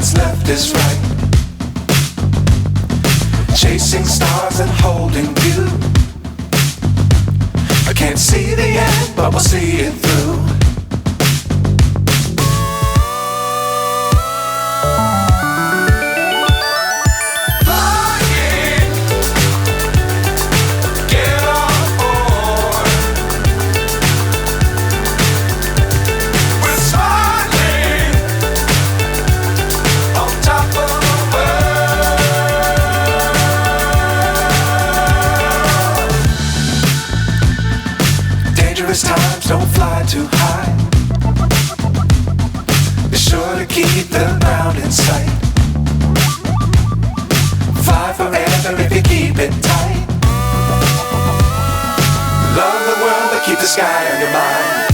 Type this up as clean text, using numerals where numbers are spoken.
what's left is right. Chasing stars and holding you. I can't see the end, but we'll see it through. Times don't fly too high. Be sure to keep the ground in sight. Fly forever if you keep it tight. Love the world but keep the sky on your mind.